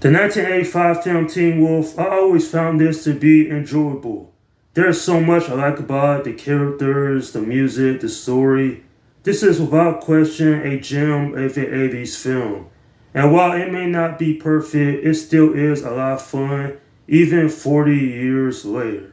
The 1985 film Teen Wolf, I always found this to be enjoyable. There's so much I like about it, the characters, the music, the story. This is without question a gem of an 80s film. And while it may not be perfect, it still is a lot of fun, even 40 years later.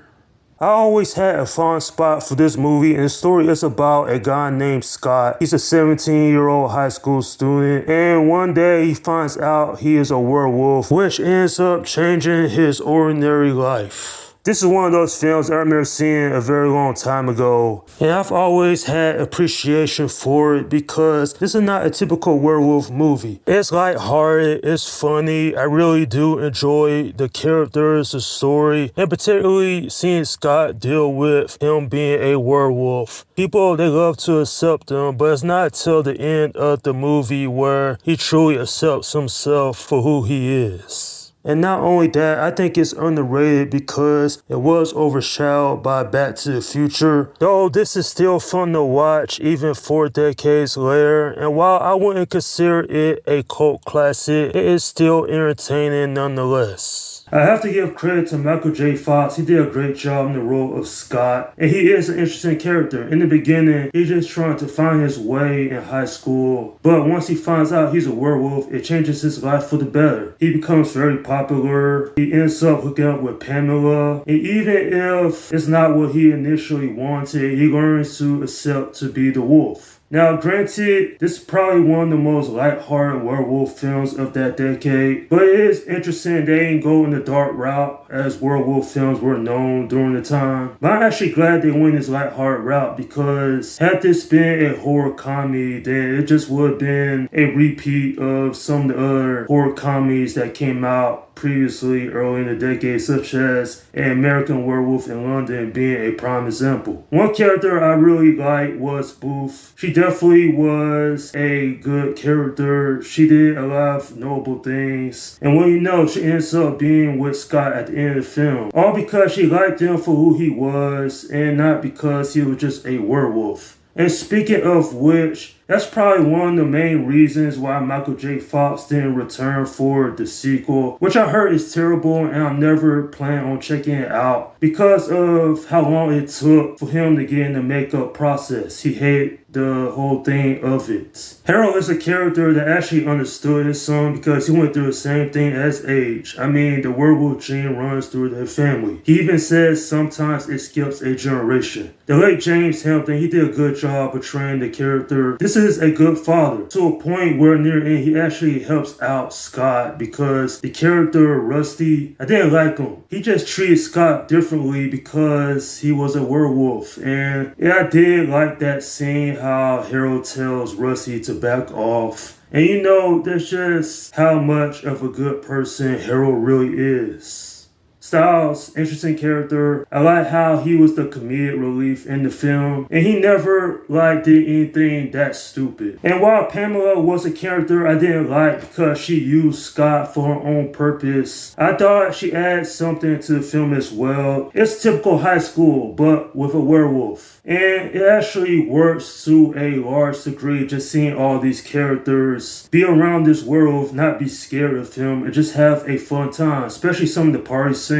I always had a fond spot for this movie, and the story is about a guy named Scott. He's a 17-year-old high school student, and one day he finds out he is a werewolf, which ends up changing his ordinary life. This is one of those films I remember seeing a very long time ago, and I've always had appreciation for it because this is not a typical werewolf movie. It's lighthearted, it's funny, I really do enjoy the characters, the story, and particularly seeing Scott deal with him being a werewolf. People, they love to accept him, but it's not till the end of the movie where he truly accepts himself for who he is. And not only that, I think it's underrated because it was overshadowed by Back to the Future. Though this is still fun to watch even 4 decades later. And while I wouldn't consider it a cult classic, it is still entertaining nonetheless. I have to give credit to Michael J. Fox. He did a great job in the role of Scott. And he is an interesting character. In the beginning, he's just trying to find his way in high school. But once he finds out he's a werewolf, it changes his life for the better. He becomes very popular. He ends up hooking up with Pamela. And even if it's not what he initially wanted, he learns to accept to be the wolf. Now, granted, this is probably one of the most lighthearted werewolf films of that decade, but it is interesting they didn't go in the dark route as werewolf films were known during the time. But I'm actually glad they went this lighthearted route because had this been a horror comedy, then it just would have been a repeat of some of the other horror comedies that came out previously early in the decade, such as An American Werewolf in London being a prime example. One character I really liked was Booth. She definitely was a good character. She did a lot of noble things. And when you know, she ends up being with Scott at the end of the film. All because she liked him for who he was and not because he was just a werewolf. And speaking of which, that's probably one of the main reasons why Michael J. Fox didn't return for the sequel, which I heard is terrible and I'm never planning on checking it out because of how long it took for him to get in the makeup process. He hated the whole thing of it. Harold is a character that actually understood his son because he went through the same thing as Age. I mean, the werewolf gene runs through their family. He even says sometimes it skips a generation. The late James Hampton, he did a good job portraying the character. This is a good father to a point where near the end he actually helps out Scott because the character Rusty, I didn't like him. He just treated Scott differently because he was a werewolf. And yeah, I did like that scene how Harold tells Rusty to back off. And you know, that's just how much of a good person Harold really is. Styles, interesting character. I like how he was the comedic relief in the film. And he never did anything that stupid. And while Pamela was a character I didn't like because she used Scott for her own purpose, I thought she added something to the film as well. It's typical high school, but with a werewolf. And it actually works to a large degree, just seeing all these characters be around this werewolf, not be scared of him, and just have a fun time, especially some of the party scenes.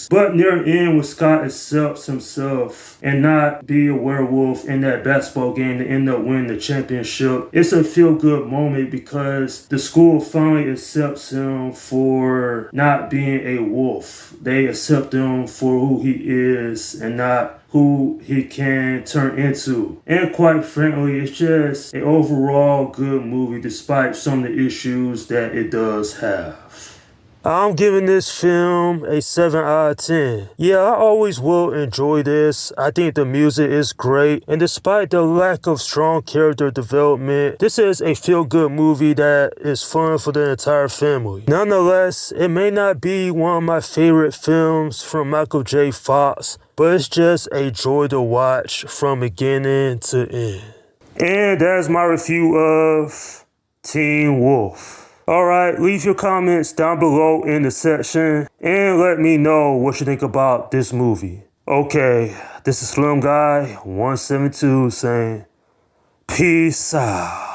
But near the end, when Scott accepts himself and not be a werewolf in that basketball game to end up winning the championship, it's a feel-good moment because the school finally accepts him for not being a wolf. They accept him for who he is and not who he can turn into. And quite frankly, it's just an overall good movie despite some of the issues that it does have. I'm giving this film a 7 out of 10. Yeah, I always will enjoy this. I think the music is great. And despite the lack of strong character development, this is a feel-good movie that is fun for the entire family. Nonetheless, it may not be one of my favorite films from Michael J. Fox, but it's just a joy to watch from beginning to end. And that's my review of Teen Wolf. Alright, leave your comments down below in the section and let me know what you think about this movie. Okay, this is Slim Guy 172 saying peace out.